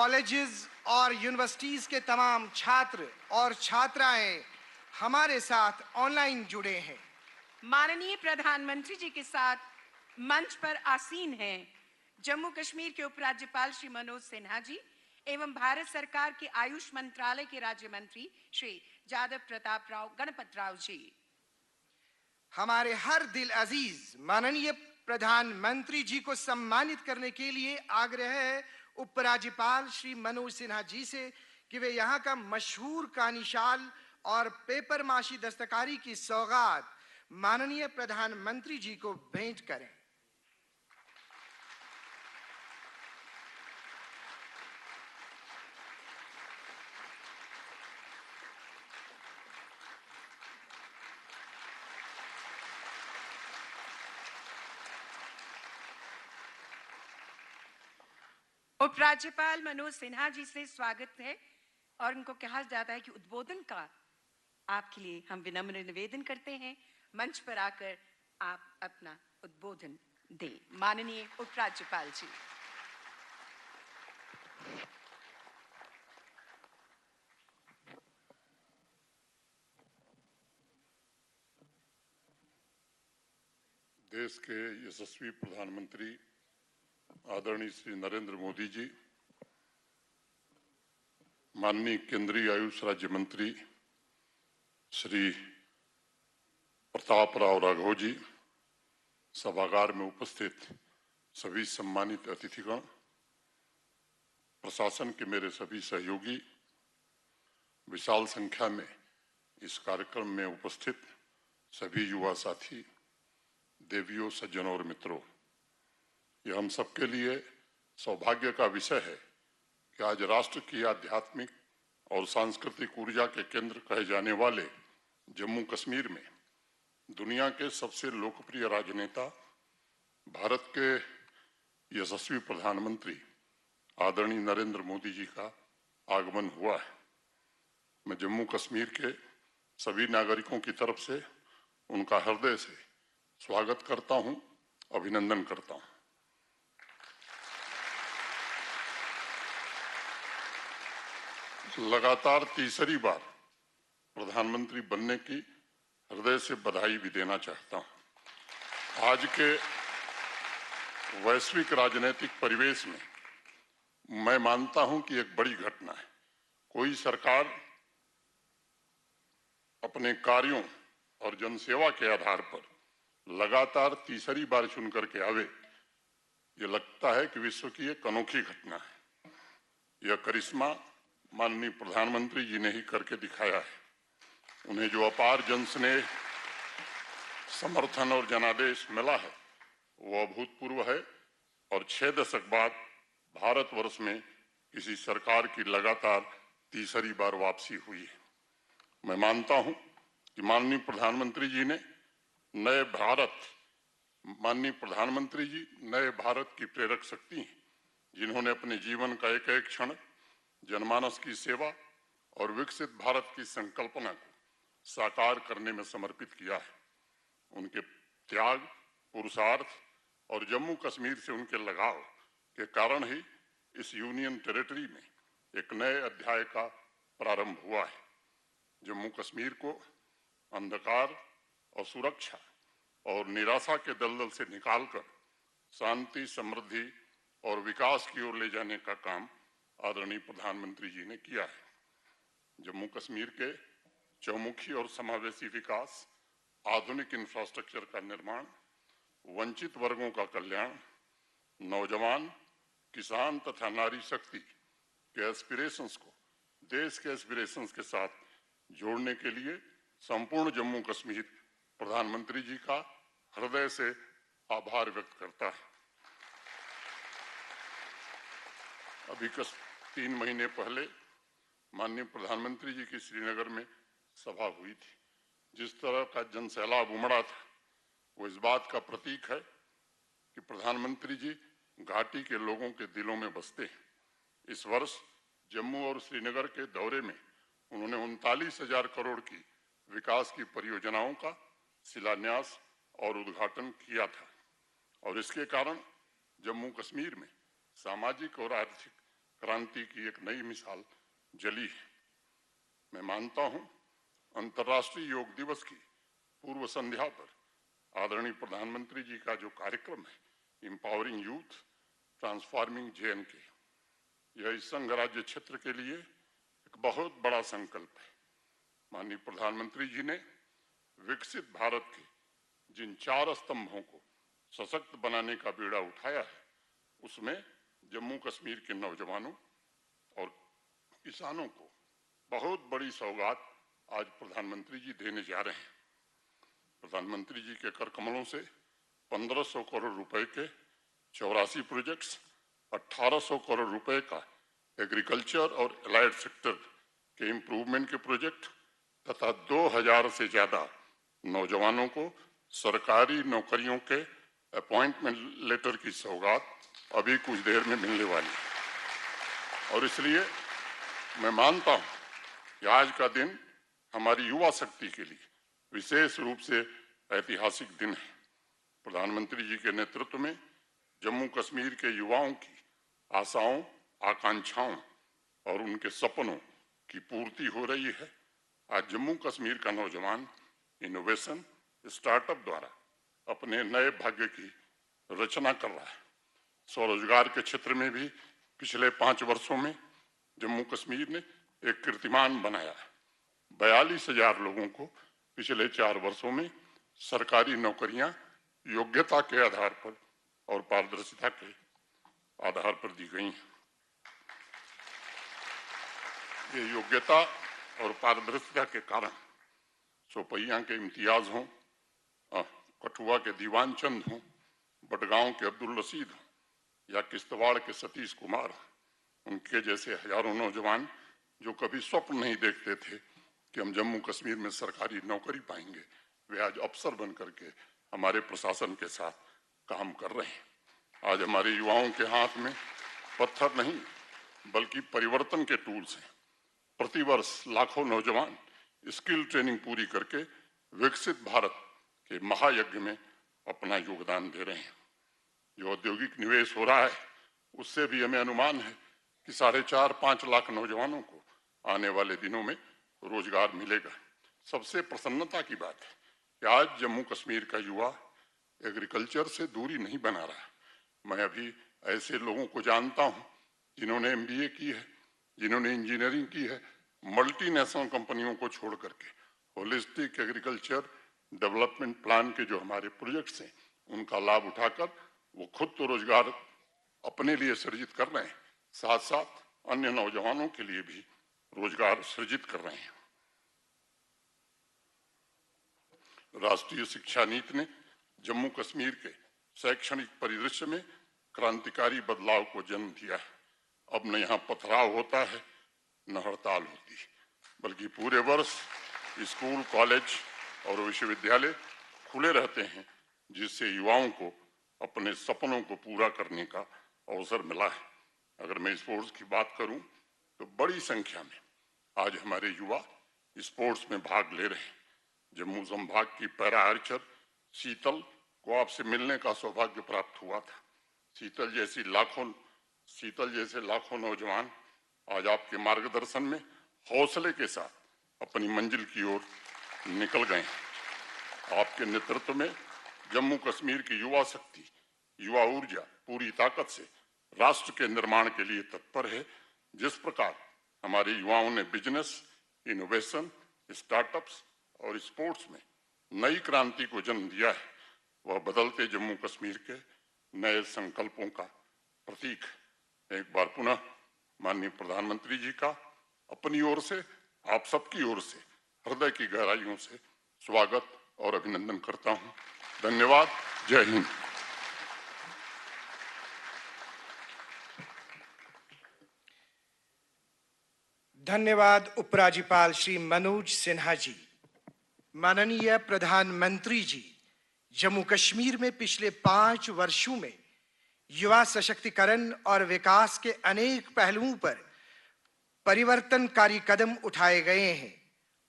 Colleges और universities के तमाम छात्र और छात्राएं हमारे साथ ऑनलाइन जुड़े हैं। माननीय प्रधानमंत्री जी के साथ मंच पर आसीन हैं जम्मू कश्मीर के उपराज्यपाल श्री मनोज सिन्हा जी एवं भारत सरकार के आयुष मंत्रालय के राज्य मंत्री श्री जादव प्रताप राव गणपत राव जी। हमारे हर दिल अजीज माननीय प्रधानमंत्री जी को सम्मानित करने के लिए आग्रह है उपराज्यपाल श्री मनोज सिन्हा जी से कि वे यहाँ का मशहूर कानीशाल और पेपर माशी दस्तकारी की सौगात माननीय प्रधानमंत्री जी को भेंट करें। उपराज्यपाल मनोज सिन्हा जी से स्वागत है और उनको कहा जाता है कि उद्बोधन का आपके लिए हम विनम्र निवेदन करते हैं, मंच पर आकर आप अपना उद्बोधन दें। माननीय उपराज्यपाल जी। देश के यशस्वी प्रधानमंत्री आदरणीय श्री नरेंद्र मोदी जी, माननीय केंद्रीय आयुष राज्य मंत्री श्री प्रताप राव राघव जी, सभागार में उपस्थित सभी सम्मानित अतिथिगण, प्रशासन के मेरे सभी सहयोगी, विशाल संख्या में इस कार्यक्रम में उपस्थित सभी युवा साथी, देवियों, सज्जनों और मित्रों, यह हम सबके लिए सौभाग्य का विषय है कि आज राष्ट्र की आध्यात्मिक और सांस्कृतिक ऊर्जा के केंद्र कहे जाने वाले जम्मू कश्मीर में दुनिया के सबसे लोकप्रिय राजनेता, भारत के यशस्वी प्रधानमंत्री आदरणीय नरेंद्र मोदी जी का आगमन हुआ है। मैं जम्मू कश्मीर के सभी नागरिकों की तरफ से उनका हृदय से स्वागत करता हूं, अभिनंदन करता हूं। लगातार तीसरी बार प्रधानमंत्री बनने की हृदय से बधाई भी देना चाहता हूं। आज के वैश्विक राजनीतिक परिवेश में मैं मानता हूं कि एक बड़ी घटना है। कोई सरकार अपने कार्यों और जनसेवा के आधार पर लगातार तीसरी बार चुन करके आवे, ये लगता है कि विश्व की एक अनोखी घटना है। यह करिश्मा माननीय प्रधानमंत्री जी ने ही करके दिखाया है। उन्हें जो अपार जनस्नेह, समर्थन और जनादेश मिला है वो अभूतपूर्व है और 6 दशक बाद भारतवर्ष में किसी सरकार की लगातार तीसरी बार वापसी हुई है। मैं मानता हूं कि माननीय प्रधानमंत्री जी नए भारत की प्रेरक शक्ति हैं, जिन्होंने अपने जीवन का एक एक क्षण जनमानस की सेवा और विकसित भारत की संकल्पना को साकार करने में समर्पित किया है। उनके त्याग, पुरुषार्थ और जम्मू कश्मीर से उनके लगाव के कारण ही इस यूनियन टेरिटरी में एक नए अध्याय का प्रारंभ हुआ है। जम्मू कश्मीर को अंधकार और सुरक्षा और निराशा के दलदल से निकालकर शांति, समृद्धि और विकास की ओर ले जाने का काम आदरणीय प्रधानमंत्री जी ने किया है। जम्मू कश्मीर के चौमुखी और समावेशी विकास, आधुनिक इंफ्रास्ट्रक्चर का निर्माण, वंचित वर्गों का कल्याण, नौजवान, किसान तथा नारी शक्ति के एस्पिरेशंस को देश के एस्पिरेशंस के साथ जोड़ने के लिए संपूर्ण जम्मू कश्मीर प्रधानमंत्री जी का हृदय से आभार व्यक्त करता है। अभी 3 महीने पहले माननीय प्रधानमंत्री जी की श्रीनगर में सभा हुई थी। जिस तरह का जनसैलाब उमड़ा था वो इस बात का प्रतीक है कि प्रधानमंत्री जी घाटी के लोगों के दिलों में बसते हैं। इस वर्ष जम्मू और श्रीनगर के दौरे में उन्होंने 39,000 करोड़ की विकास की परियोजनाओं का शिलान्यास और उद्घाटन किया था और इसके कारण जम्मू कश्मीर में सामाजिक और आर्थिक क्रांति की एक नई मिसाल जली है। मैं मानता हूं अंतर्राष्ट्रीय योग दिवस की पूर्व संध्या पर आदरणीय प्रधानमंत्री जी का जो कार्यक्रम है, इंपावरिंग यूथ ट्रांसफॉर्मिंग JNK, यह इस संघ राज्य क्षेत्र के लिए एक बहुत बड़ा संकल्प है। माननीय प्रधानमंत्री जी ने विकसित भारत के जिन 4 स्तंभों को सशक्त बनाने का बीड़ा उठाया है, उसमें जम्मू कश्मीर के नौजवानों और किसानों को बहुत बड़ी सौगात आज प्रधानमंत्री जी देने जा रहे हैं। प्रधानमंत्री जी के कर कमलों से 1500 करोड़ रुपए के 84 प्रोजेक्ट्स, 1800 करोड़ रुपए का एग्रीकल्चर और एलाइड सेक्टर के इम्प्रूवमेंट के प्रोजेक्ट तथा 2000 से ज्यादा नौजवानों को सरकारी नौकरियों के अपॉइंटमेंट लेटर की सौगात अभी कुछ देर में मिलने वाली है। और इसलिए मैं मानता हूं कि आज का दिन हमारी युवा शक्ति के लिए विशेष रूप से ऐतिहासिक दिन है। प्रधानमंत्री जी के नेतृत्व में जम्मू कश्मीर के युवाओं की आशाओं, आकांक्षाओं और उनके सपनों की पूर्ति हो रही है। आज जम्मू कश्मीर का नौजवान इनोवेशन, स्टार्टअप द्वारा अपने नए भाग्य की रचना कर रहा है। स्वरोजगार के क्षेत्र में भी पिछले 5 वर्षों में जम्मू कश्मीर ने एक कीर्तिमान बनाया है। 42,000 लोगों को पिछले 4 वर्षों में सरकारी नौकरियां योग्यता के आधार पर और पारदर्शिता के आधार पर दी गई हैं। ये योग्यता और पारदर्शिता के कारण सोपैया के इम्तियाज हों, कठुआ के दीवान चंद हों, बडगांव के अब्दुल रशीद हों या किश्तवाड़ के सतीश कुमार हों, उनके जैसे हजारों नौजवान जो कभी स्वप्न नहीं देखते थे कि हम जम्मू कश्मीर में सरकारी नौकरी पाएंगे, वे आज अफसर बन करके हमारे प्रशासन के साथ काम कर रहे हैं। आज हमारे युवाओं के हाथ में पत्थर नहीं बल्कि परिवर्तन के टूल्स हैं। प्रतिवर्ष लाखों नौजवान स्किल ट्रेनिंग पूरी करके विकसित भारत के महायज्ञ में अपना योगदान दे रहे हैं। जो औद्योगिक निवेश हो रहा है उससे भी हमें अनुमान है कि 4.5-5 लाख नौजवानों को आने वाले दिनों में रोजगार मिलेगा। सबसे प्रसन्नता की बात है कि आज जम्मू कश्मीर का युवा एग्रीकल्चर से दूरी नहीं बना रहा। मैं अभी ऐसे लोगों को जानता हूं जिन्होंने MBA की है, जिन्होंने इंजीनियरिंग की है, मल्टीनेशनल कंपनियों को छोड़ करके होलिस्टिक एग्रीकल्चर डेवलपमेंट प्लान के जो हमारे प्रोजेक्ट्स हैं उनका लाभ उठाकर वो खुद तो रोजगार अपने लिए सृजित कर रहे हैं, साथ साथ अन्य नौजवानों के लिए भी रोजगार सृजित कर रहे हैं। राष्ट्रीय शिक्षा नीति ने जम्मू कश्मीर के शैक्षणिक परिदृश्य में क्रांतिकारी बदलाव को जन्म दिया है। अब न यहाँ पथराव होता है न हड़ताल होती है, बल्कि पूरे वर्ष स्कूल, कॉलेज और विश्वविद्यालय खुले रहते हैं, जिससे युवाओं को अपने सपनों को पूरा करने का अवसर मिला है। अगर मैं स्पोर्ट्स की बात करूं तो बड़ी संख्या में आज हमारे युवा स्पोर्ट्स में भाग ले रहे हैं। जम्मू संभाग की पैरा आर्चर शीतल को आपसे मिलने का सौभाग्य प्राप्त हुआ था। शीतल जैसे लाखों नौजवान आज आपके मार्गदर्शन में हौसले के साथ अपनी मंजिल की ओर निकल गए हैं। आपके नेतृत्व में जम्मू कश्मीर की युवा शक्ति, युवा ऊर्जा पूरी ताकत से राष्ट्र के निर्माण के लिए तत्पर है। जिस प्रकार हमारे युवाओं ने बिजनेस, इनोवेशन, स्टार्टअप्स और स्पोर्ट्स में नई क्रांति को जन्म दिया है, वह बदलते जम्मू कश्मीर के नए संकल्पों का प्रतीक है। एक बार पुनः माननीय प्रधानमंत्री जी का अपनी ओर से, आप सबकी ओर से हृदय की गहराइयों से स्वागत और अभिनंदन करता हूं। धन्यवाद। जय हिंद। धन्यवाद उपराज्यपाल श्री मनोज सिन्हा जी। माननीय प्रधानमंत्री जी जम्मू कश्मीर में पिछले 5 वर्षों में युवा सशक्तिकरण और विकास के अनेक पहलुओं पर परिवर्तनकारी कदम उठाए गए हैं,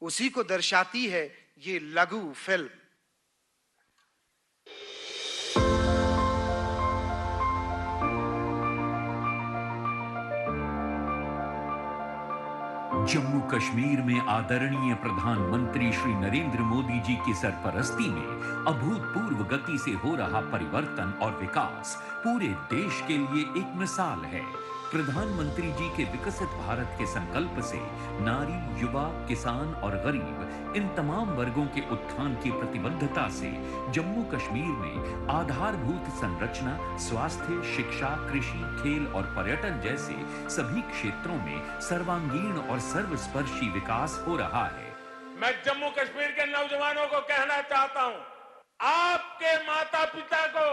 उसी को दर्शाती है ये लघु फिल्म। जम्मू कश्मीर में आदरणीय प्रधानमंत्री श्री नरेंद्र मोदी जी की सरपरस्ती में अभूतपूर्व गति से हो रहा परिवर्तन और विकास पूरे देश के लिए एक मिसाल है। प्रधानमंत्री जी के विकसित भारत के संकल्प से नारी, युवा, किसान और गरीब इन तमाम वर्गों के उत्थान की प्रतिबद्धता से जम्मू कश्मीर में आधारभूत संरचना, स्वास्थ्य, शिक्षा, कृषि, खेल और पर्यटन जैसे सभी क्षेत्रों में सर्वांगीण और सर्वस्पर्शी विकास हो रहा है। मैं जम्मू कश्मीर के नौजवानों को कहना चाहता हूं, आपके माता पिता को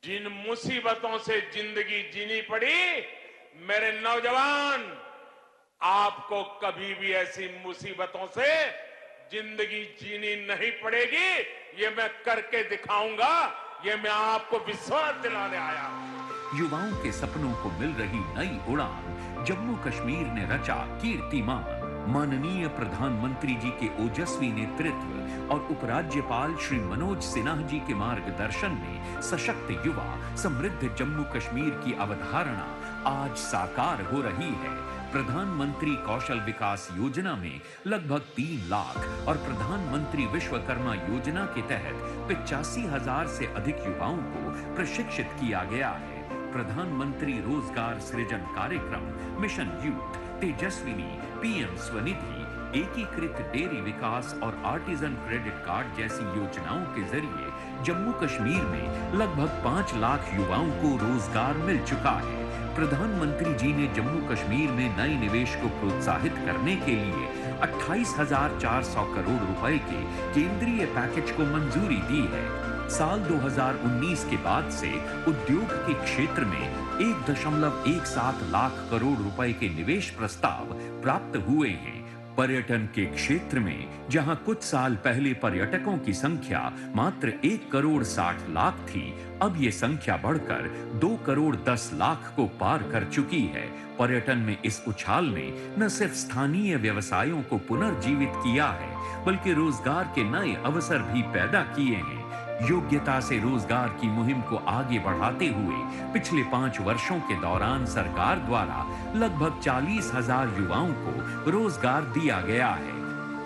जिन मुसीबतों से जिंदगी जीनी पड़ी, मेरे नौजवान, आपको कभी भी ऐसी मुसीबतों से जिंदगी जीनी नहीं पड़ेगी। ये मैं करके दिखाऊंगा, ये मैं आपको विश्वास दिलाने आया हूं। युवाओं के सपनों को मिल रही नई उड़ान जम्मू कश्मीर ने रचा कीर्तिमान। माननीय प्रधानमंत्री जी के ओजस्वी नेतृत्व और उपराज्यपाल श्री मनोज सिन्हा जी के मार्गदर्शन में सशक्त युवा समृद्ध जम्मू कश्मीर की अवधारणा आज साकार हो रही है। प्रधानमंत्री कौशल विकास योजना में लगभग 3 लाख और प्रधानमंत्री विश्वकर्मा योजना के तहत 85,000 से अधिक युवाओं को प्रशिक्षित किया गया है। प्रधानमंत्री रोजगार सृजन कार्यक्रम, mission youth, Tejaswini, PM Svanidhi, एकीकृत डेयरी विकास और आर्टिजन क्रेडिट कार्ड जैसी योजनाओं के जरिए जम्मू कश्मीर में लगभग 5 लाख युवाओं को रोजगार मिल चुका है। प्रधानमंत्री जी ने जम्मू कश्मीर में नए निवेश को प्रोत्साहित करने के लिए 28,400 करोड़ रुपए के केंद्रीय पैकेज को मंजूरी दी है। साल 2019 के बाद से उद्योग के क्षेत्र में 1.17 लाख करोड़ रुपए के निवेश प्रस्ताव प्राप्त हुए हैं। पर्यटन के क्षेत्र में जहां कुछ साल पहले पर्यटकों की संख्या मात्र 1 करोड़ 60 लाख थी, अब ये संख्या बढ़कर 2 करोड़ 10 लाख को पार कर चुकी है। पर्यटन में इस उछाल ने न सिर्फ स्थानीय व्यवसायों को पुनर्जीवित किया है, बल्कि रोजगार के नए अवसर भी पैदा किए हैं। योग्यता से रोजगार की मुहिम को आगे बढ़ाते हुए पिछले 5 वर्षों के दौरान सरकार द्वारा लगभग 40,000 युवाओं को रोजगार दिया गया है।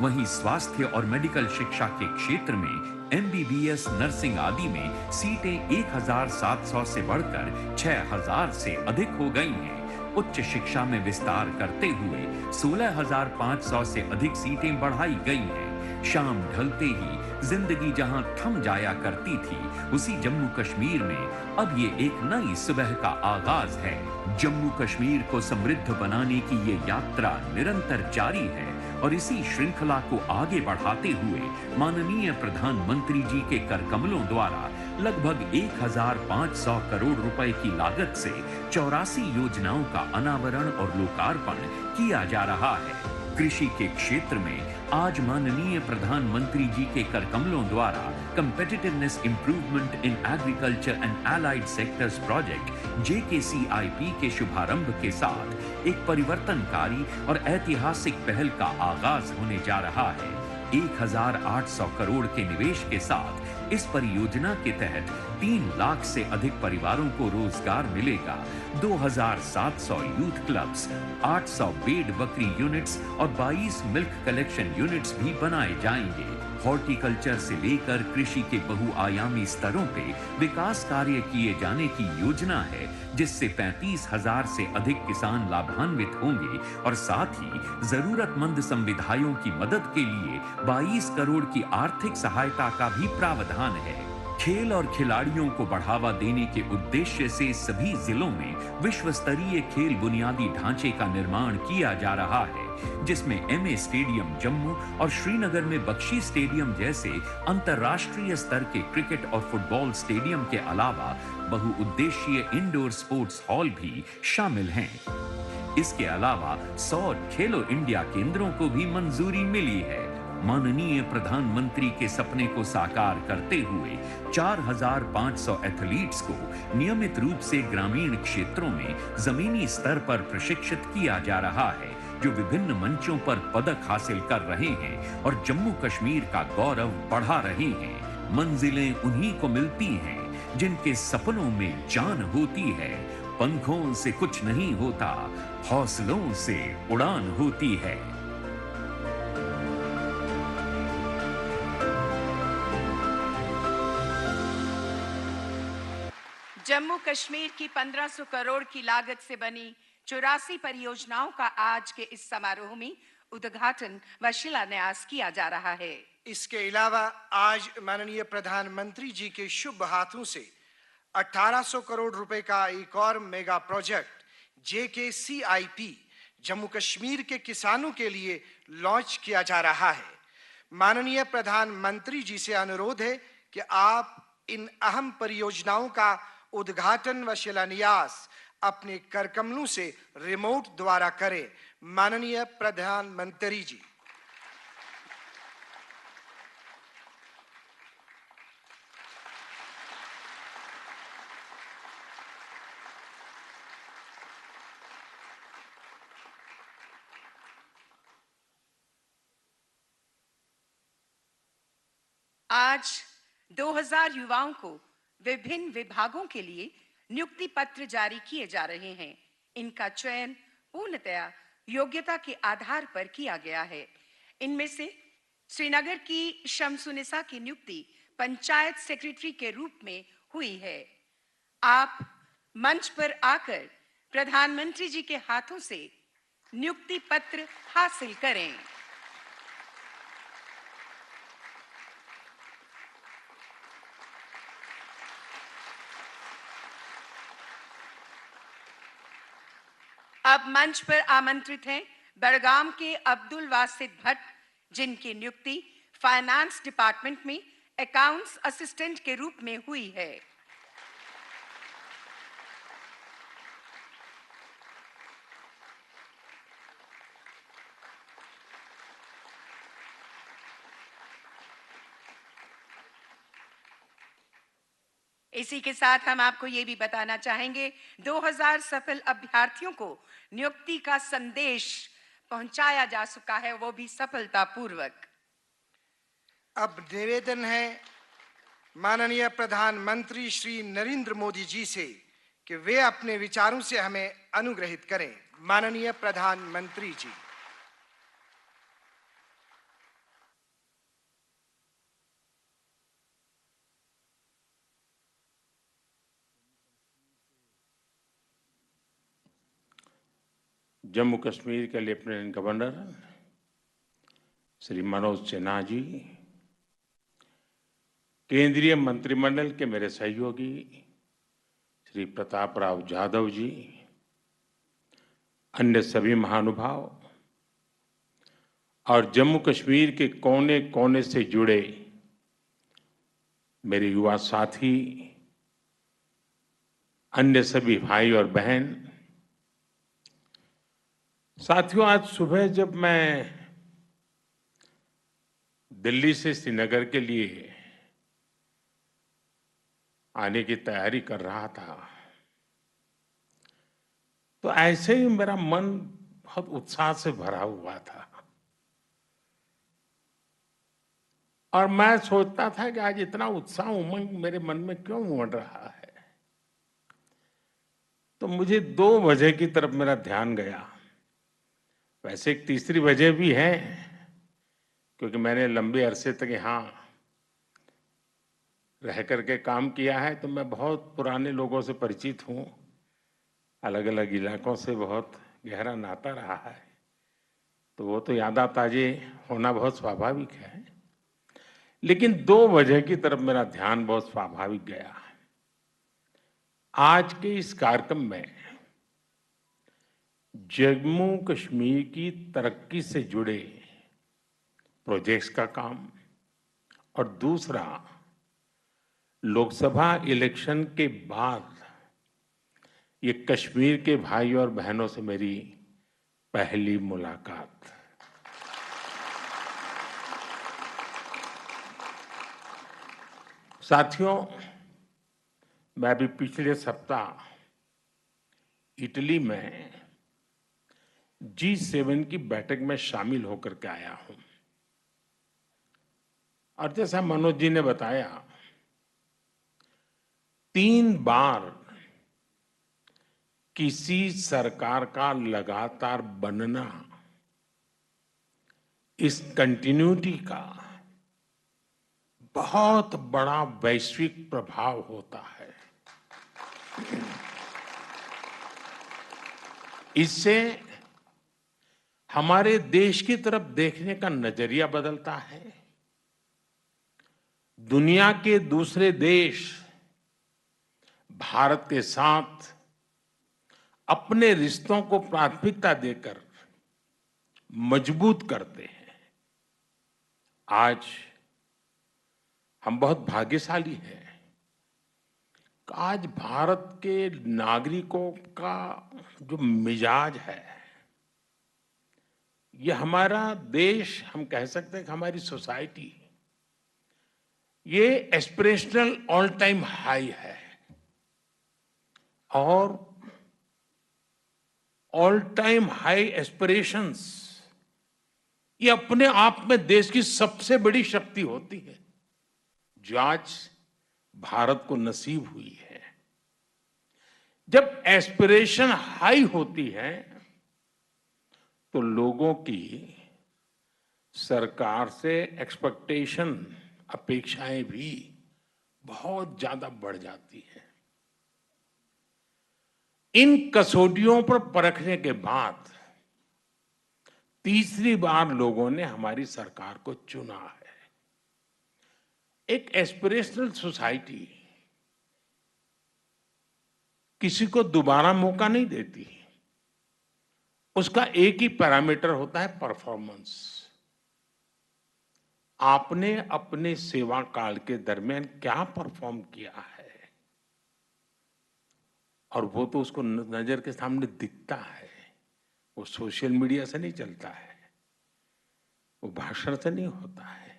वहीं स्वास्थ्य और मेडिकल शिक्षा के क्षेत्र में एमबीबीएस, नर्सिंग आदि में सीटें 1,700 से बढ़कर 6,000 से अधिक हो गई हैं। उच्च शिक्षा में विस्तार करते हुए 16,500 से अधिक सीटें बढ़ाई गई हैं। शाम ढलते ही जिंदगी जहां थम जाया करती थी, उसी जम्मू कश्मीर में अब ये एक नई सुबह का आगाज है। जम्मू कश्मीर को समृद्ध बनाने की ये यात्रा निरंतर जारी है और इसी श्रृंखला को आगे बढ़ाते हुए माननीय प्रधानमंत्री जी के करकमलों द्वारा लगभग 1,500 करोड़ रुपए की लागत से 84 योजनाओं का अनावरण और लोकार्पण किया जा रहा है। कृषि के क्षेत्र में आज माननीय प्रधानमंत्री जी के करकमलों द्वारा competitiveness improvement in agriculture and allied sectors project JKCIP के शुभारंभ के साथ एक परिवर्तनकारी और ऐतिहासिक पहल का आगाज होने जा रहा है। 1,800 करोड़ के निवेश के साथ इस परियोजना के तहत 3 लाख से अधिक परिवारों को रोजगार मिलेगा। 2,700 यूथ क्लब्स, 800 बेड बकरी यूनिट्स और 22 मिल्क कलेक्शन यूनिट्स भी बनाए जाएंगे। हॉर्टिकल्चर से लेकर कृषि के बहुआयामी स्तरों पे विकास कार्य किए जाने की योजना है, जिससे 35,000 से अधिक किसान लाभान्वित होंगे और साथ ही जरूरतमंद संविधायों की मदद के लिए 22 करोड़ की आर्थिक सहायता का भी प्रावधान है। खेल और खिलाड़ियों को बढ़ावा देने के उद्देश्य से सभी जिलों में विश्व स्तरीय खेल बुनियादी ढांचे का निर्माण किया जा रहा है, जिसमें MA स्टेडियम जम्मू और श्रीनगर में बख्शी स्टेडियम जैसे अंतर्राष्ट्रीय स्तर के क्रिकेट और फुटबॉल स्टेडियम के अलावा बहुउद्देशीय इंडोर स्पोर्ट्स हॉल भी शामिल हैं। इसके अलावा 100 खेलो इंडिया केंद्रों को भी मंजूरी मिली है। माननीय प्रधानमंत्री के सपने को साकार करते हुए 4,500 एथलीट्स को नियमित रूप से ग्रामीण क्षेत्रों में जमीनी स्तर पर प्रशिक्षित किया जा रहा है, जो विभिन्न मंचों पर पदक हासिल कर रहे हैं और जम्मू कश्मीर का गौरव बढ़ा रहे हैं। मंजिलें उन्हीं को मिलती हैं जिनके सपनों में जान होती है। पंखों से कुछ नहीं होता, हौसलों से उड़ान होती है। जम्मू कश्मीर की 1500 करोड़ की लागत से बनी 84 परियोजनाओं का आज के इस समारोह में उद्घाटन व शिलान्यास किया जा रहा है। इसके अलावा आज माननीय प्रधानमंत्री जी के शुभ हाथों से 1800 करोड़ रुपए का एक और mega project JKCIP Jammu Kashmir के किसानों के लिए लॉन्च किया जा रहा है। माननीय प्रधानमंत्री जी से अनुरोध है कि आप इन अहम परियोजनाओं का उद्घाटन व शिलान्यास अपने करकमलों से रिमोट द्वारा करें। माननीय प्रधानमंत्री जी। आज 2000 युवाओं को विभिन्न विभागों के लिए नियुक्ति पत्र जारी किए जा रहे हैं। इनका चयन पूर्णतया योग्यता के आधार पर किया गया है। इनमें से श्रीनगर की शमसुनिसा की नियुक्ति पंचायत सेक्रेटरी के रूप में हुई है। आप मंच पर आकर प्रधानमंत्री जी के हाथों से नियुक्ति पत्र हासिल करें। अब मंच पर आमंत्रित हैं बड़गाम के अब्दुल वासिद भट्ट, जिनकी नियुक्ति फाइनेंस डिपार्टमेंट में अकाउंट्स असिस्टेंट के रूप में हुई है। इसी के साथ हम आपको ये भी बताना चाहेंगे 2000 सफल अभ्यर्थियों को नियुक्ति का संदेश पहुंचाया जा चुका है, वो भी सफलतापूर्वक। अब निवेदन है माननीय प्रधानमंत्री श्री नरेंद्र मोदी जी से कि वे अपने विचारों से हमें अनुग्रहित करें। माननीय प्रधानमंत्री जी। जम्मू कश्मीर के लेफ्टिनेंट गवर्नर श्री मनोज सिन्हा जी, केंद्रीय मंत्रिमंडल के मेरे सहयोगी श्री प्रताप राव जाधव जी, अन्य सभी महानुभाव और जम्मू कश्मीर के कोने कोने से जुड़े मेरे युवा साथी, अन्य सभी भाई और बहन। साथियों, आज सुबह जब मैं दिल्ली से श्रीनगर के लिए आने की तैयारी कर रहा था, तो ऐसे ही मेरा मन बहुत उत्साह से भरा हुआ था और मैं सोचता था कि आज इतना उत्साह उमंग मेरे मन में क्यों उमड़ रहा है। तो मुझे 2 वजह की तरफ मेरा ध्यान गया। वैसे एक तीसरी वजह भी है, क्योंकि मैंने लंबे अरसे तक यहाँ रह करके काम किया है, तो मैं बहुत पुराने लोगों से परिचित हूँ, अलग अलग इलाकों से बहुत गहरा नाता रहा है, तो वो तो यादा ताजे होना बहुत स्वाभाविक है। लेकिन 2 वजह की तरफ मेरा ध्यान बहुत स्वाभाविक गया। आज के इस कार्यक्रम में जम्मू कश्मीर की तरक्की से जुड़े प्रोजेक्ट्स का काम और दूसरा लोकसभा इलेक्शन के बाद ये कश्मीर के भाई और बहनों से मेरी पहली मुलाकात। साथियों, मैं भी पिछले सप्ताह इटली में G7 की बैठक में शामिल होकर के आया हूं और जैसा मनोज जी ने बताया, 3 बार किसी सरकार का लगातार बनना इस कंटिन्यूटी का बहुत बड़ा वैश्विक प्रभाव होता है। इससे हमारे देश की तरफ देखने का नजरिया बदलता है। दुनिया के दूसरे देश भारत के साथ अपने रिश्तों को प्राथमिकता देकर मजबूत करते हैं। आज हम बहुत भाग्यशाली हैं। आज भारत के नागरिकों का जो मिजाज है, ये हमारा देश, हम कह सकते हैं कि हमारी सोसाइटी, ये एस्पिरेशनल ऑल टाइम हाई है और ऑल टाइम हाई एस्पिरेशंस ये अपने आप में देश की सबसे बड़ी शक्ति होती है, जो आज भारत को नसीब हुई है। जब एस्पिरेशन हाई होती है तो लोगों की सरकार से एक्सपेक्टेशन, अपेक्षाएं भी बहुत ज्यादा बढ़ जाती है। इन कसौटियों पर परखने के बाद तीसरी बार लोगों ने हमारी सरकार को चुना है। एक एस्पिरेशनल सोसाइटी किसी को दोबारा मौका नहीं देती। उसका एक ही पैरामीटर होता है, परफॉर्मेंस। आपने अपने सेवा काल के दरमियान क्या परफॉर्म किया है, और वो तो उसको नजर के सामने दिखता है। वो सोशल मीडिया से नहीं चलता है, वो भाषण से नहीं होता है।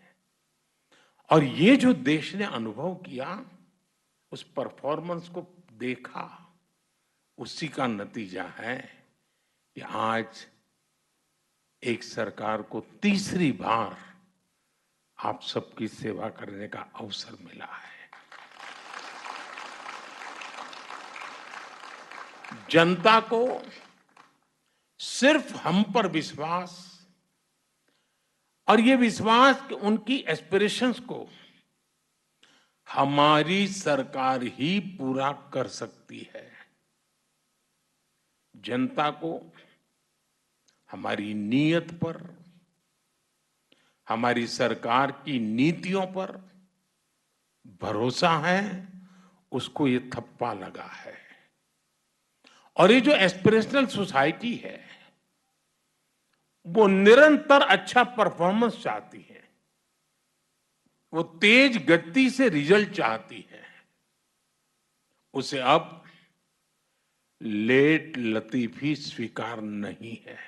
और ये जो देश ने अनुभव किया, उस परफॉर्मेंस को देखा, उसी का नतीजा है कि आज एक सरकार को तीसरी बार आप सबकी सेवा करने का अवसर मिला है। जनता को सिर्फ हम पर विश्वास, और ये विश्वास कि उनकी एस्पिरेशंस को हमारी सरकार ही पूरा कर सकती है। जनता को हमारी नीयत पर, हमारी सरकार की नीतियों पर भरोसा है, उसको ये थप्पा लगा है। और ये जो एस्पिरेशनल सोसाइटी है, वो निरंतर अच्छा परफॉर्मेंस चाहती है, वो तेज गति से रिजल्ट चाहती है। उसे अब लेट लतीफी स्वीकार नहीं है।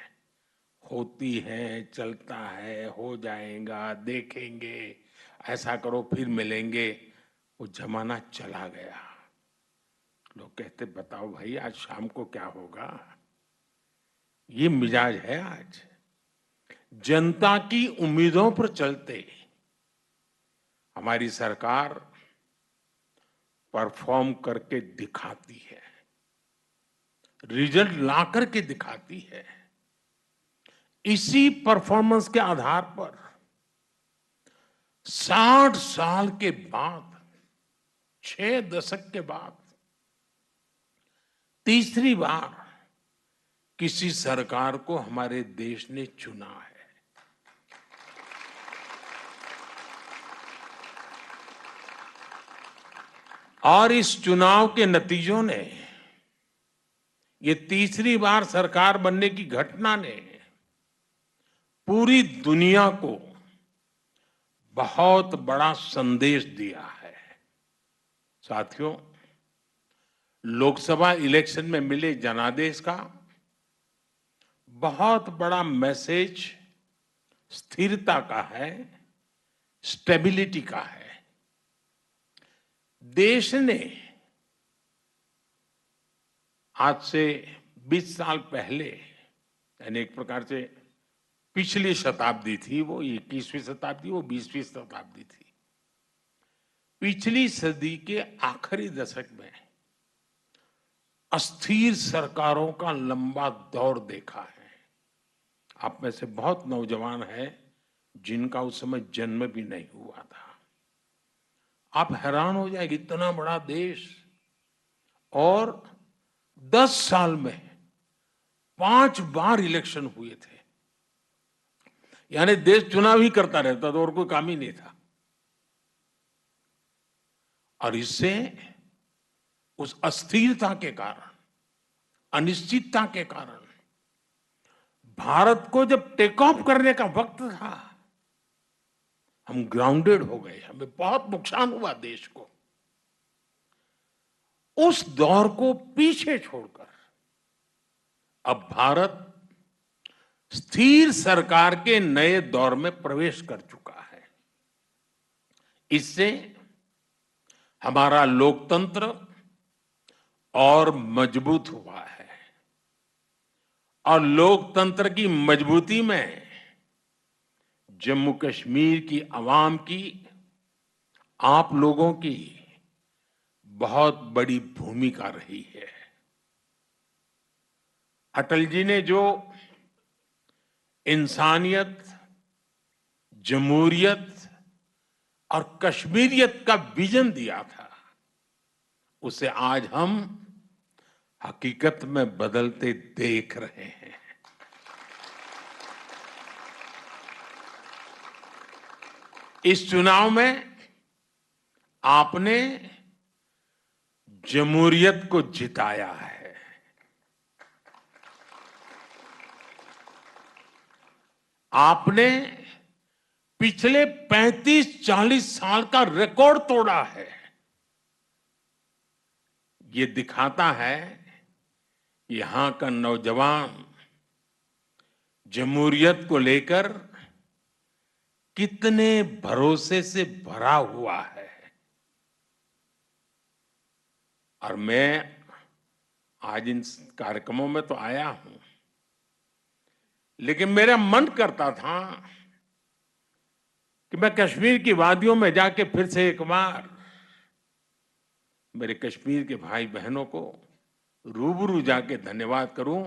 होती है, चलता है, हो जाएगा, देखेंगे, ऐसा करो फिर मिलेंगे, वो जमाना चला गया। लोग कहते बताओ भाई आज शाम को क्या होगा। ये मिजाज है आज। जनता की उम्मीदों पर चलते हमारी सरकार परफॉर्म करके दिखाती है, रिजल्ट ला करके दिखाती है। इसी परफॉर्मेंस के आधार पर 60 साल के बाद, 6 दशक के बाद तीसरी बार किसी सरकार को हमारे देश ने चुना है। और इस चुनाव के नतीजों ने, ये तीसरी बार सरकार बनने की घटना ने पूरी दुनिया को बहुत बड़ा संदेश दिया है। साथियों, लोकसभा इलेक्शन में मिले जनादेश का बहुत बड़ा मैसेज स्थिरता का है, स्टेबिलिटी का है। देश ने आज से 20 साल पहले, यानी एक प्रकार से पिछली शताब्दी थी, वो 21वीं शताब्दी, वो 20वीं शताब्दी थी। पिछली सदी के आखिरी दशक में अस्थिर सरकारों का लंबा दौर देखा है। आप में से बहुत नौजवान हैं जिनका उस समय जन्म भी नहीं हुआ था। आप हैरान हो जाएंगे, इतना बड़ा देश और 10 साल में 5 बार इलेक्शन हुए थे। यानी देश चुनाव ही करता रहता था और कोई काम ही नहीं था। और इससे उस अस्थिरता के कारण, अनिश्चितता के कारण भारत को जब टेक ऑफ करने का वक्त था, हम ग्राउंडेड हो गए, हमें बहुत नुकसान हुआ देश को। उस दौर को पीछे छोड़कर अब भारत स्थिर सरकार के नए दौर में प्रवेश कर चुका है। इससे हमारा लोकतंत्र और मजबूत हुआ है और लोकतंत्र की मजबूती में जम्मू कश्मीर की आवाम की, आप लोगों की बहुत बड़ी भूमिका रही है। अटल जी ने जो इंसानियत, जमहूरियत और कश्मीरियत का विजन दिया था, उसे आज हम हकीकत में बदलते देख रहे हैं। इस चुनाव में आपने जमहूरियत को जिताया है। आपने पिछले 35-40 साल का रिकॉर्ड तोड़ा है। ये दिखाता है कि यहां का नौजवान जमहूरियत को लेकर कितने भरोसे से भरा हुआ है। और मैं आज इन कार्यक्रमों में तो आया हूं, लेकिन मेरा मन करता था कि मैं कश्मीर की वादियों में जाके फिर से एक बार मेरे कश्मीर के भाई बहनों को रूबरू जाके धन्यवाद करूं।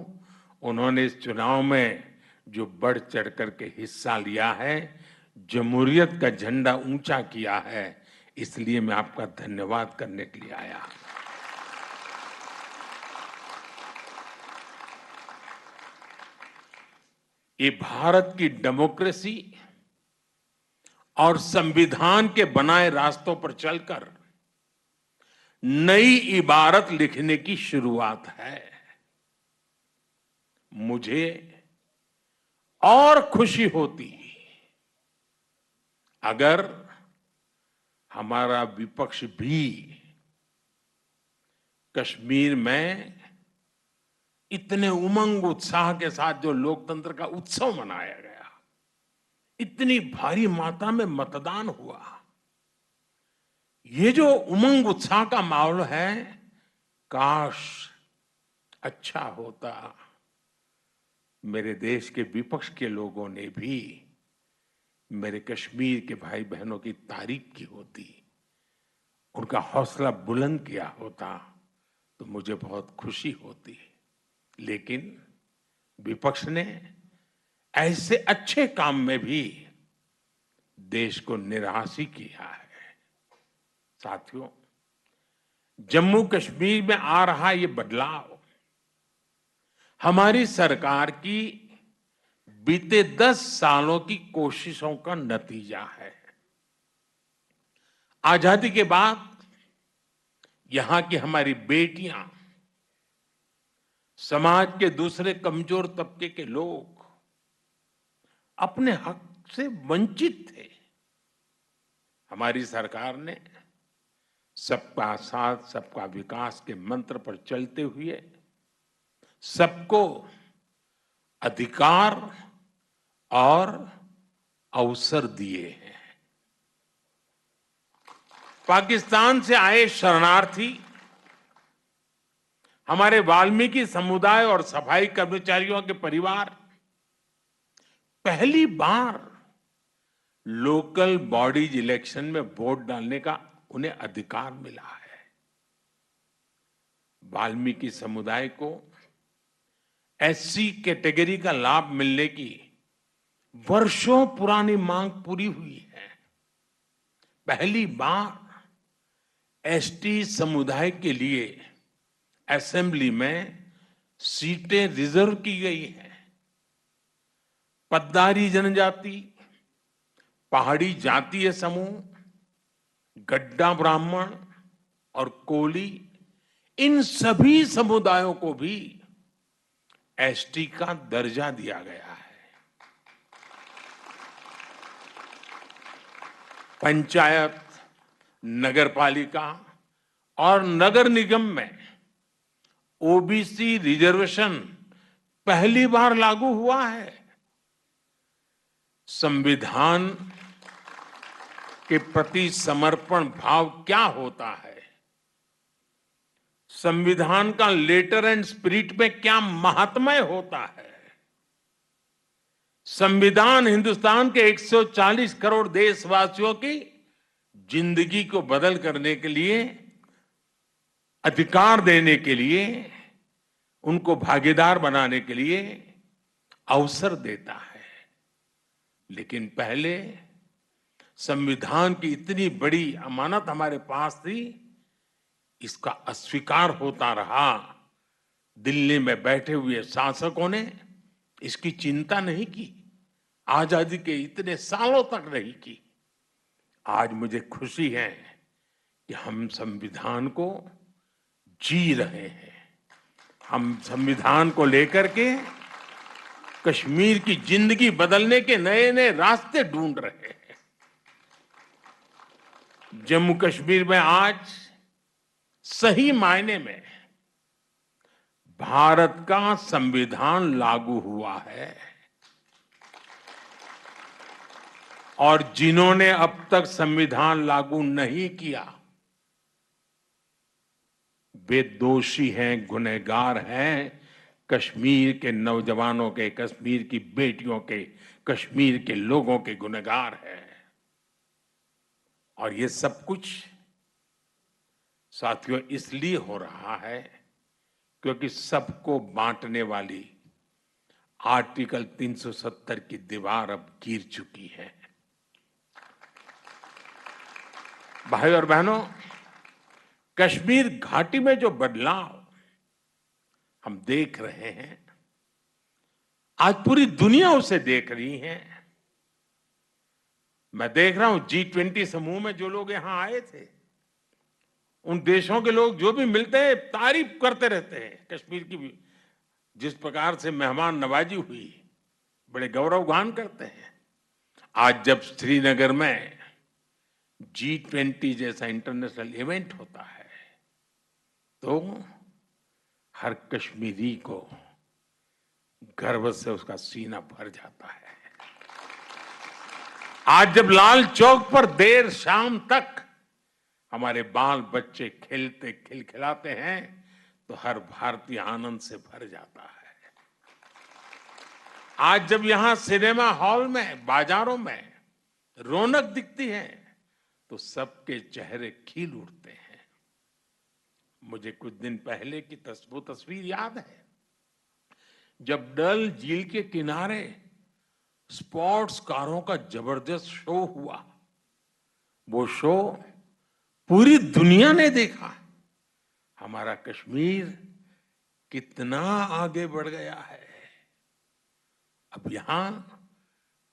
उन्होंने इस चुनाव में जो बढ़ चढ़ करके हिस्सा लिया है, जमहूरियत का झंडा ऊंचा किया है, इसलिए मैं आपका धन्यवाद करने के लिए आया। ये भारत की डेमोक्रेसी और संविधान के बनाए रास्तों पर चलकर नई इबारत लिखने की शुरुआत है। मुझे और खुशी होती अगर हमारा विपक्ष भी कश्मीर में इतने उमंग उत्साह के साथ जो लोकतंत्र का उत्सव मनाया गया, इतनी भारी मात्रा में मतदान हुआ, ये जो उमंग उत्साह का माहौल है, काश अच्छा होता मेरे देश के विपक्ष के लोगों ने भी मेरे कश्मीर के भाई बहनों की तारीफ की होती, उनका हौसला बुलंद किया होता, तो मुझे बहुत खुशी होती। लेकिन विपक्ष ने ऐसे अच्छे काम में भी देश को निराश ही किया है। साथियों, जम्मू कश्मीर में आ रहा ये बदलाव हमारी सरकार की बीते 10 सालों की कोशिशों का नतीजा है। आजादी के बाद यहां की हमारी बेटियां, समाज के दूसरे कमजोर तबके के लोग अपने हक से वंचित थे। हमारी सरकार ने सबका साथ सबका विकास के मंत्र पर चलते हुए सबको अधिकार और अवसर दिए हैं। पाकिस्तान से आए शरणार्थी, हमारे वाल्मीकि समुदाय और सफाई कर्मचारियों के परिवार पहली बार लोकल बॉडीज इलेक्शन में वोट डालने का उन्हें अधिकार मिला है। वाल्मीकि समुदाय को एससी कैटेगरी का लाभ मिलने की वर्षों पुरानी मांग पूरी हुई है। पहली बार एसटी समुदाय के लिए असेंबली में सीटें रिजर्व की गई हैं। पद्दारी जनजाति, पहाड़ी जातीय समूह, गड्ढा ब्राह्मण और कोली, इन सभी समुदायों को भी एसटी का दर्जा दिया गया है। पंचायत, नगरपालिका और नगर निगम में ओबीसी रिजर्वेशन पहली बार लागू हुआ है। संविधान के प्रति समर्पण भाव क्या होता है, संविधान का लेटर एंड स्पिरिट में क्या महात्म्य होता है। संविधान हिंदुस्तान के 140 करोड़ देशवासियों की जिंदगी को बदल करने के लिए, अधिकार देने के लिए, उनको भागीदार बनाने के लिए अवसर देता है। लेकिन पहले संविधान की इतनी बड़ी अमानत हमारे पास थी, इसका अस्वीकार होता रहा। दिल्ली में बैठे हुए शासकों ने इसकी चिंता नहीं की, आजादी के इतने सालों तक नहीं की। आज मुझे खुशी है कि हम संविधान को जी रहे हैं। हम संविधान को लेकर के कश्मीर की जिंदगी बदलने के नए नए रास्ते ढूंढ रहे हैं। जम्मू कश्मीर में आज सही मायने में भारत का संविधान लागू हुआ है और जिन्होंने अब तक संविधान लागू नहीं किया वे दोषी हैं, गुनहगार हैं। कश्मीर के नौजवानों के, कश्मीर की बेटियों के, कश्मीर के लोगों के गुनहगार हैं। और ये सब कुछ साथियों इसलिए हो रहा है क्योंकि सबको बांटने वाली आर्टिकल 370 की दीवार अब गिर चुकी है। भाई और बहनों, कश्मीर घाटी में जो बदलाव हम देख रहे हैं, आज पूरी दुनिया उसे देख रही है। मैं देख रहा हूं G20 समूह में जो लोग यहां आए थे, उन देशों के लोग जो भी मिलते हैं तारीफ करते रहते हैं कश्मीर की भी। जिस प्रकार से मेहमान नवाजी हुई, बड़े गौरवगान करते हैं। आज जब श्रीनगर में G20 जैसा इंटरनेशनल इवेंट होता है तो हर कश्मीरी को गर्व से उसका सीना भर जाता है। आज जब लाल चौक पर देर शाम तक हमारे बाल बच्चे खेलते खिलखिलाते हैं तो हर भारतीय आनंद से भर जाता है। आज जब यहां सिनेमा हॉल में, बाजारों में रौनक दिखती है तो सबके चेहरे खिल उठते हैं। मुझे कुछ दिन पहले की वो तस्वीर याद है जब डल झील के किनारे स्पोर्ट्स कारों का जबरदस्त शो हुआ। वो शो पूरी दुनिया ने देखा। हमारा कश्मीर कितना आगे बढ़ गया है। अब यहां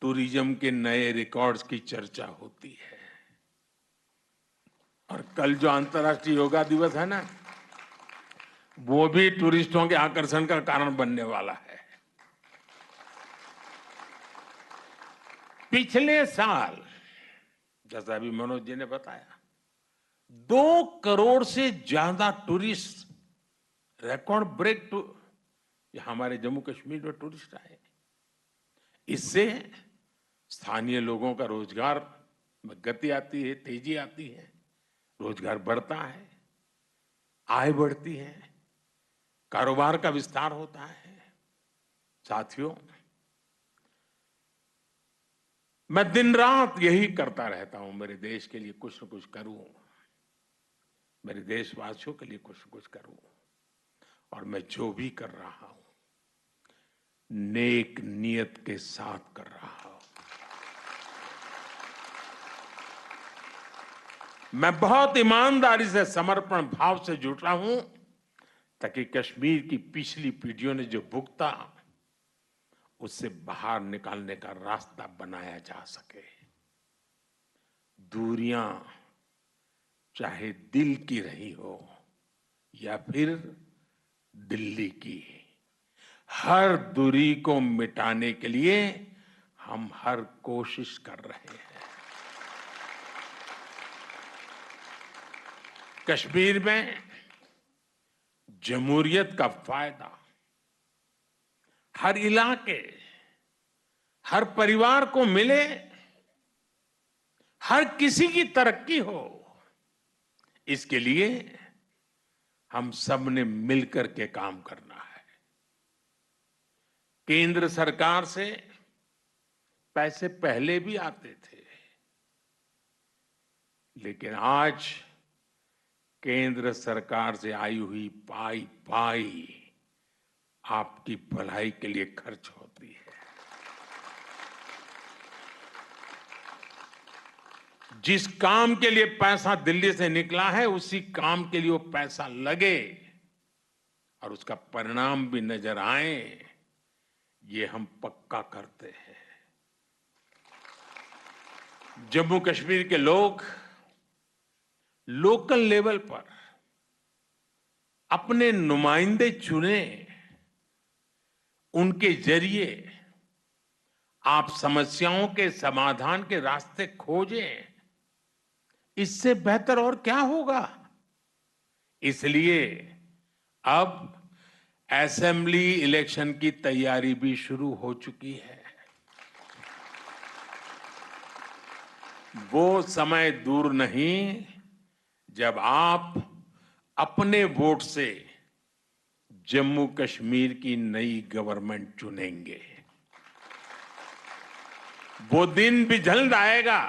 टूरिज्म के नए रिकॉर्ड्स की चर्चा होती है। और कल जो अंतर्राष्ट्रीय योगा दिवस है ना, वो भी टूरिस्टों के आकर्षण का कारण बनने वाला है। पिछले साल, जैसा अभी मनोज जी ने बताया, 2 करोड़ से ज्यादा टूरिस्ट, रिकॉर्ड ब्रेक हमारे जम्मू कश्मीर में टूरिस्ट आए। इससे स्थानीय लोगों का रोजगार में गति आती है, तेजी आती है, रोजगार बढ़ता है, आय बढ़ती है, कारोबार का विस्तार होता है। साथियों, मैं दिन रात यही करता रहता हूं, मेरे देश के लिए कुछ न कुछ करूं, मेरे देशवासियों के लिए कुछ न कुछ करूं। और मैं जो भी कर रहा हूं नेक नियत के साथ कर रहा हूं। मैं बहुत ईमानदारी से, समर्पण भाव से जुट रहा हूं ताकि कश्मीर की पिछली पीढ़ियों ने जो भुगता उससे बाहर निकालने का रास्ता बनाया जा सके। दूरियां चाहे दिल की रही हो या फिर दिल्ली की, हर दूरी को मिटाने के लिए हम हर कोशिश कर रहे हैं। कश्मीर में जमहूरियत का फायदा हर इलाके, हर परिवार को मिले, हर किसी की तरक्की हो, इसके लिए हम सब ने मिलकर के काम करना है। केंद्र सरकार से पैसे पहले भी आते थे, लेकिन आज केंद्र सरकार से आई हुई पाई पाई आपकी भलाई के लिए खर्च होती है। जिस काम के लिए पैसा दिल्ली से निकला है उसी काम के लिए वो पैसा लगे और उसका परिणाम भी नजर आए, ये हम पक्का करते हैं। जम्मू कश्मीर के लोग लोकल लेवल पर अपने नुमाइंदे चुने, उनके जरिए आप समस्याओं के समाधान के रास्ते खोजें, इससे बेहतर और क्या होगा। इसलिए अब असेंबली इलेक्शन की तैयारी भी शुरू हो चुकी है। वो समय दूर नहीं जब आप अपने वोट से जम्मू कश्मीर की नई गवर्नमेंट चुनेंगे। वो दिन भी जल्द आएगा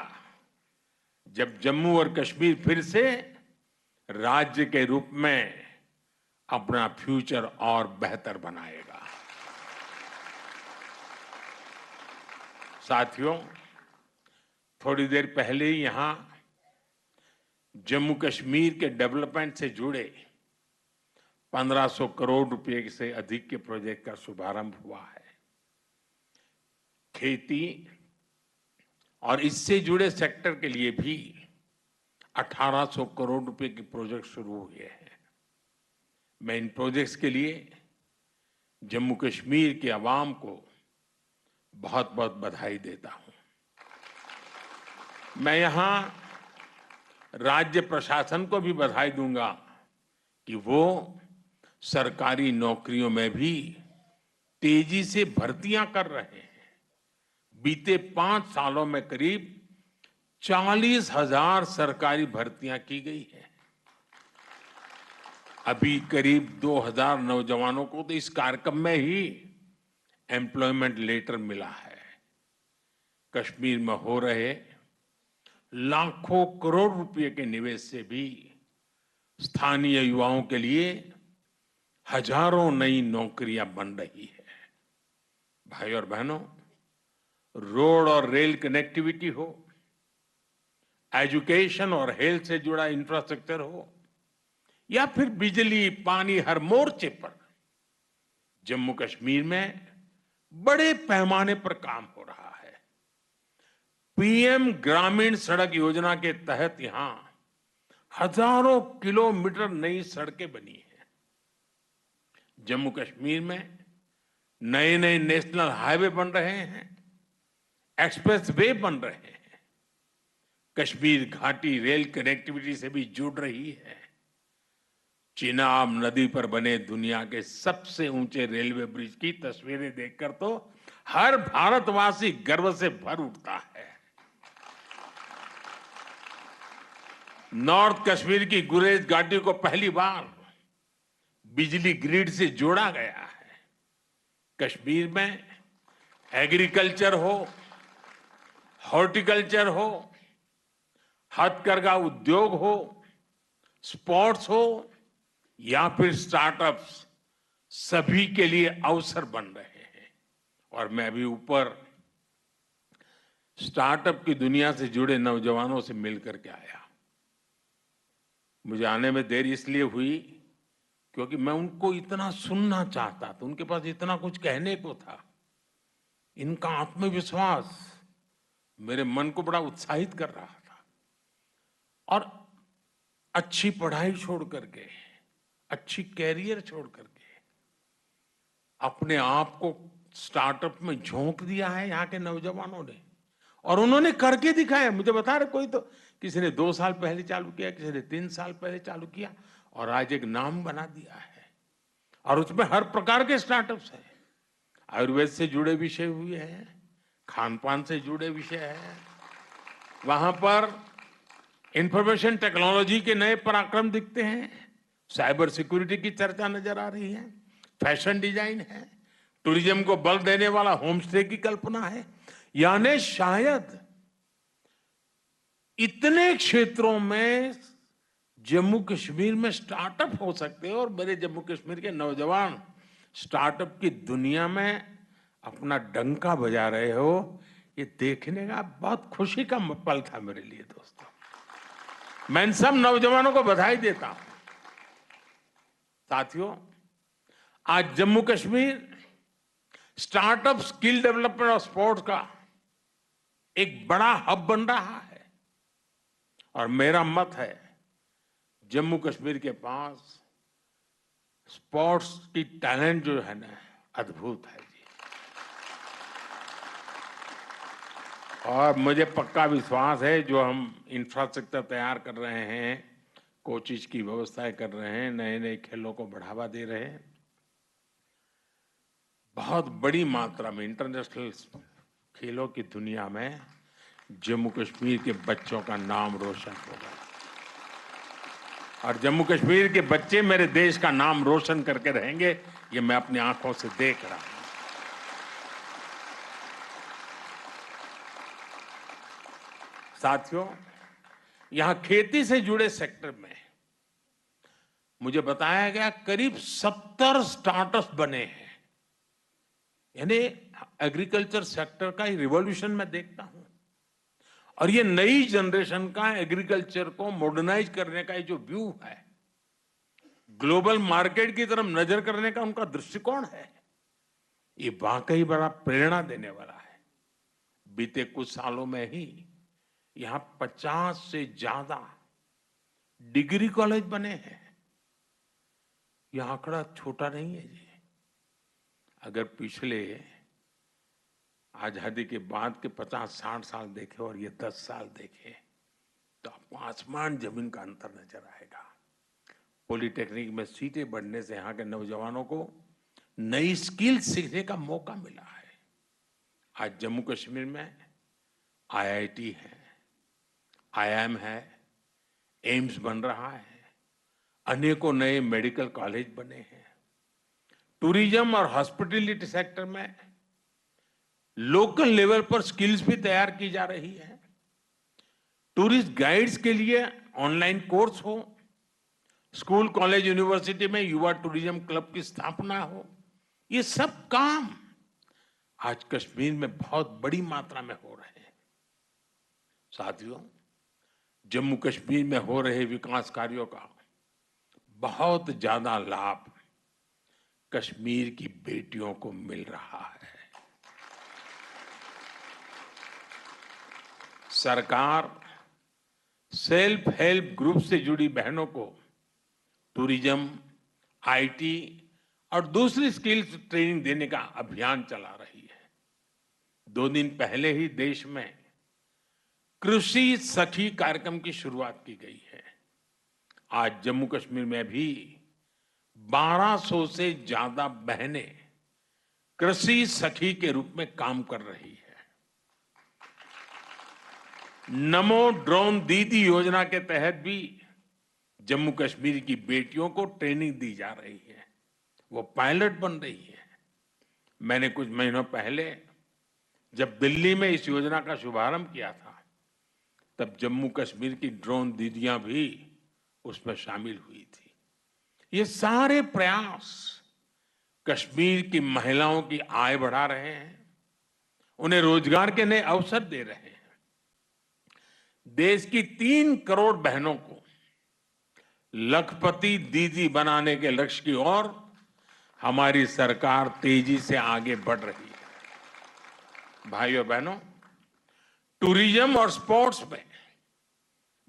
जब जम्मू और कश्मीर फिर से राज्य के रूप में अपना फ्यूचर और बेहतर बनाएगा। साथियों, थोड़ी देर पहले ही यहां जम्मू कश्मीर के डेवलपमेंट से जुड़े 1500 करोड़ रुपए से अधिक के प्रोजेक्ट का शुभारंभ हुआ है। खेती और इससे जुड़े सेक्टर के लिए भी 1800 करोड़ रुपए के प्रोजेक्ट शुरू हुए हैं। मैं इन प्रोजेक्ट्स के लिए जम्मू कश्मीर के अवाम को बहुत बहुत बधाई देता हूं। मैं यहां राज्य प्रशासन को भी बधाई दूंगा कि वो सरकारी नौकरियों में भी तेजी से भर्तियां कर रहे हैं। बीते 5 सालों में करीब 40,000 सरकारी भर्तियां की गई है। अभी करीब 2,000 नौजवानों को तो इस कार्यक्रम में ही एम्प्लॉयमेंट लेटर मिला है। कश्मीर में हो रहे लाखों करोड़ रुपए के निवेश से भी स्थानीय युवाओं के लिए हजारों नई नौकरियां बन रही है। भाई और बहनों, रोड और रेल कनेक्टिविटी हो, एजुकेशन और हेल्थ से जुड़ा इंफ्रास्ट्रक्चर हो या फिर बिजली पानी, हर मोर्चे पर जम्मू कश्मीर में बड़े पैमाने पर काम हो रहा है। पीएम ग्रामीण सड़क योजना के तहत यहां हजारों किलोमीटर नई सड़कें बनी हैं। जम्मू कश्मीर में नए नए नेशनल हाईवे बन रहे हैं, एक्सप्रेस वे बन रहे हैं। कश्मीर घाटी रेल कनेक्टिविटी से भी जुड़ रही है। चिनाब नदी पर बने दुनिया के सबसे ऊंचे रेलवे ब्रिज की तस्वीरें देखकर तो हर भारतवासी गर्व से भर उठता है। नॉर्थ कश्मीर की गुरेज घाटी को पहली बार बिजली ग्रिड से जोड़ा गया है। कश्मीर में एग्रीकल्चर हो, हॉर्टिकल्चर हो, हथकरघा उद्योग हो, स्पोर्ट्स हो या फिर स्टार्टअप्स, सभी के लिए अवसर बन रहे हैं। और मैं अभी ऊपर स्टार्टअप की दुनिया से जुड़े नौजवानों से मिलकर के आया। मुझे आने में देर इसलिए हुई क्योंकि मैं उनको इतना सुनना चाहता था, उनके पास इतना कुछ कहने को था। इनका आत्मविश्वास मेरे मन को बड़ा उत्साहित कर रहा था। और अच्छी पढ़ाई छोड़ करके, अच्छी कैरियर छोड़ करके अपने आप को स्टार्टअप में झोंक दिया है यहाँ के नौजवानों ने, और उन्होंने करके दिखाया। मुझे बता रहे कोई तो किसी ने 2 साल पहले चालू किया, किसी ने 3 साल पहले चालू किया, और आज एक नाम बना दिया है। और उसमें हर प्रकार के स्टार्टअप्स हैं। आयुर्वेद से जुड़े विषय हुए हैं, खान पान से जुड़े विषय हैं, वहां पर इंफॉर्मेशन टेक्नोलॉजी के नए पराक्रम दिखते हैं, साइबर सिक्योरिटी की चर्चा नजर आ रही है, फैशन डिजाइन है, टूरिज्म को बल देने वाला होम स्टे की कल्पना है। यानी शायद इतने क्षेत्रों में जम्मू कश्मीर में स्टार्टअप हो सकते हैं, और मेरे जम्मू कश्मीर के नौजवान स्टार्टअप की दुनिया में अपना डंका बजा रहे हो, ये देखने का बहुत खुशी का पल था मेरे लिए। दोस्तों, मैं इन सब नौजवानों को बधाई देता हूं। साथियों, आज Jammu Kashmir startup, skill development और स्पोर्ट्स का एक बड़ा हब बन रहा है। और मेरा मत है, जम्मू कश्मीर के पास स्पोर्ट्स की टैलेंट जो है ना, अद्भुत है जी। और मुझे पक्का विश्वास है, जो हम इंफ्रास्ट्रक्चर तैयार कर रहे हैं, कोचिज की व्यवस्थाएं कर रहे हैं, नए नए खेलों को बढ़ावा दे रहे हैं, बहुत बड़ी मात्रा में इंटरनेशनल खेलों की दुनिया में जम्मू कश्मीर के बच्चों का नाम रोशन होगा। और जम्मू कश्मीर के बच्चे मेरे देश का नाम रोशन करके रहेंगे, ये मैं अपनी आंखों से देख रहा हूं। साथियों, यहां खेती से जुड़े सेक्टर में मुझे बताया गया करीब 70 स्टार्टअप्स बने हैं। यानी एग्रीकल्चर सेक्टर का ही रिवॉल्यूशन मैं देखता हूं। और ये नई जनरेशन का एग्रीकल्चर को मॉडर्नाइज करने का ये जो व्यू है, ग्लोबल मार्केट की तरफ नजर करने का उनका दृष्टिकोण है, ये वाकई बड़ा प्रेरणा देने वाला है। बीते कुछ सालों में ही यहां 50 से ज्यादा डिग्री कॉलेज बने हैं। यह आंकड़ा छोटा नहीं है जी। अगर पिछले आजादी के बाद के 50-60 साल देखे और ये 10 साल देखे, तो आपको आसमान जमीन का अंतर नजर आएगा। पॉलिटेक्निक में सीटें बढ़ने से यहाँ के नौजवानों को नई स्किल सीखने का मौका मिला है। आज जम्मू कश्मीर में आईआईटी है, आईआईएम है, एम्स बन रहा है, अनेकों नए मेडिकल कॉलेज बने हैं। टूरिज्म और हॉस्पिटैलिटी सेक्टर में लोकल लेवल पर स्किल्स भी तैयार की जा रही है। टूरिस्ट गाइड्स के लिए ऑनलाइन कोर्स हो, स्कूल, कॉलेज, यूनिवर्सिटी में युवा टूरिज्म क्लब की स्थापना हो, ये सब काम आज कश्मीर में बहुत बड़ी मात्रा में हो रहे हैं। साथियों, जम्मू कश्मीर में हो रहे विकास कार्यों का बहुत ज्यादा लाभ कश्मीर की बेटियों को मिल रहा है। सरकार सेल्फ हेल्प ग्रुप से जुड़ी बहनों को टूरिज्म, आईटी और दूसरी स्किल्स ट्रेनिंग देने का अभियान चला रही है। 2 दिन पहले ही देश में कृषि सखी कार्यक्रम की शुरुआत की गई है। आज जम्मू कश्मीर में भी 1200 से ज्यादा बहनें कृषि सखी के रूप में काम कर रही है। नमो ड्रोन दीदी योजना के तहत भी जम्मू कश्मीर की बेटियों को ट्रेनिंग दी जा रही है, वो पायलट बन रही है। मैंने कुछ महीनों पहले जब दिल्ली में इस योजना का शुभारंभ किया था, तब जम्मू कश्मीर की ड्रोन दीदियां भी उसमें शामिल हुई थी। ये सारे प्रयास कश्मीर की महिलाओं की आय बढ़ा रहे हैं, उन्हें रोजगार के नए अवसर दे रहे हैं। देश की 3 करोड़ बहनों को लखपति दीदी बनाने के लक्ष्य की ओर हमारी सरकार तेजी से आगे बढ़ रही है। भाइयों बहनों, टूरिज्म और स्पोर्ट्स में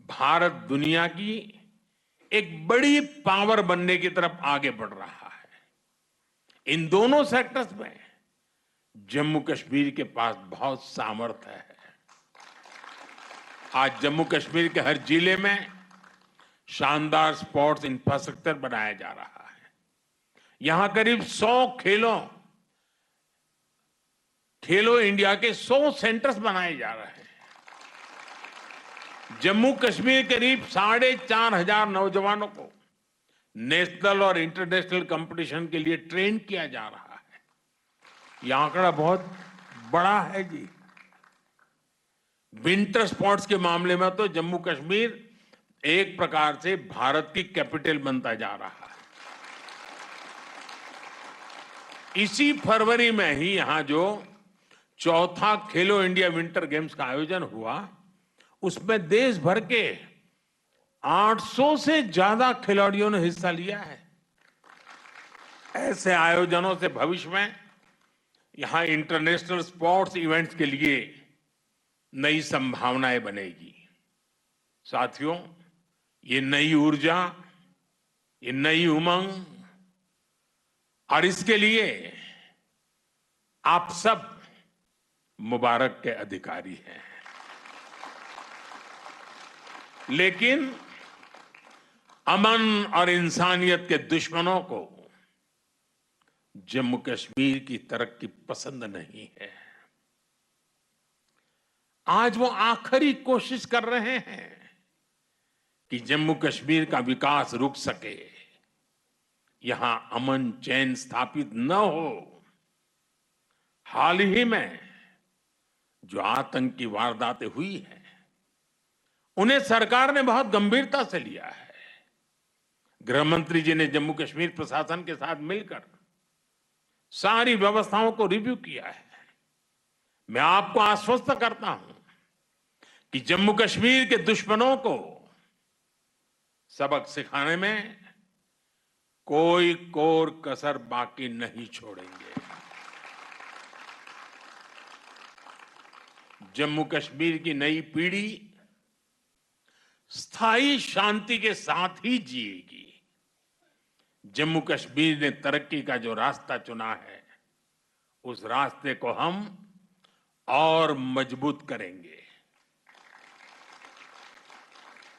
भारत दुनिया की एक बड़ी पावर बनने की तरफ आगे बढ़ रहा है। इन दोनों सेक्टर्स में जम्मू कश्मीर के पास बहुत सामर्थ्य है। आज जम्मू कश्मीर के हर जिले में शानदार स्पोर्ट्स इंफ्रास्ट्रक्चर बनाया जा रहा है। यहां करीब 100 खेलो इंडिया के 100 सेंटर्स बनाए जा रहे हैं। जम्मू कश्मीर करीब 4,500 नौजवानों को नेशनल और इंटरनेशनल कंपटीशन के लिए ट्रेन किया जा रहा है। यह आंकड़ा बहुत बड़ा है जी। विंटर स्पोर्ट्स के मामले में तो जम्मू कश्मीर एक प्रकार से भारत की कैपिटल बनता जा रहा है। इसी फरवरी में ही यहां जो चौथा खेलो इंडिया विंटर गेम्स का आयोजन हुआ, उसमें देश भर के 800 से ज्यादा खिलाड़ियों ने हिस्सा लिया है। ऐसे आयोजनों से भविष्य में यहां इंटरनेशनल स्पोर्ट्स इवेंट्स के लिए नई संभावनाएं बनेगी। साथियों, ये नई ऊर्जा, ये नई उमंग और इसके लिए आप सब मुबारक के अधिकारी हैं। लेकिन अमन और इंसानियत के दुश्मनों को जम्मू कश्मीर की तरक्की पसंद नहीं है। आज वो आखिरी कोशिश कर रहे हैं कि जम्मू कश्मीर का विकास रुक सके, यहां अमन चैन स्थापित न हो। हाल ही में जो आतंकी वारदातें हुई हैं, उन्हें सरकार ने बहुत गंभीरता से लिया है। गृह मंत्री जी ने जम्मू कश्मीर प्रशासन के साथ मिलकर सारी व्यवस्थाओं को रिव्यू किया है। मैं आपको आश्वस्त करता हूं कि जम्मू कश्मीर के दुश्मनों को सबक सिखाने में कोई कोर कसर बाकी नहीं छोड़ेंगे। जम्मू कश्मीर की नई पीढ़ी स्थायी शांति के साथ ही जिएगी। जम्मू कश्मीर ने तरक्की का जो रास्ता चुना है, उस रास्ते को हम और मजबूत करेंगे।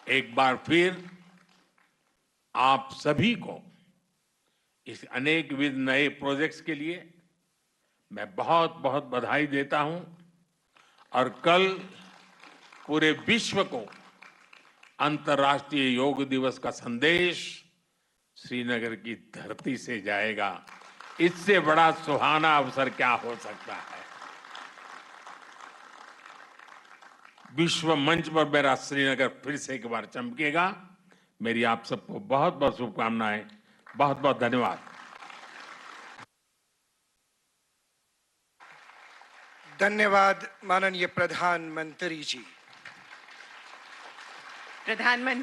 एक बार फिर आप सभी को इस अनेकविध नए प्रोजेक्ट्स के लिए मैं बहुत बहुत बधाई देता हूं और कल पूरे विश्व को अंतर्राष्ट्रीय योग दिवस का संदेश श्रीनगर की धरती से जाएगा। इससे बड़ा सुहाना अवसर क्या हो सकता है। विश्व मंच पर मेरा श्रीनगर फिर से एक बार चमकेगा। मेरी आप सबको बहुत बहुत शुभकामनाएं। बहुत बहुत धन्यवाद। धन्यवाद माननीय प्रधानमंत्री जी। प्रधानमंत्री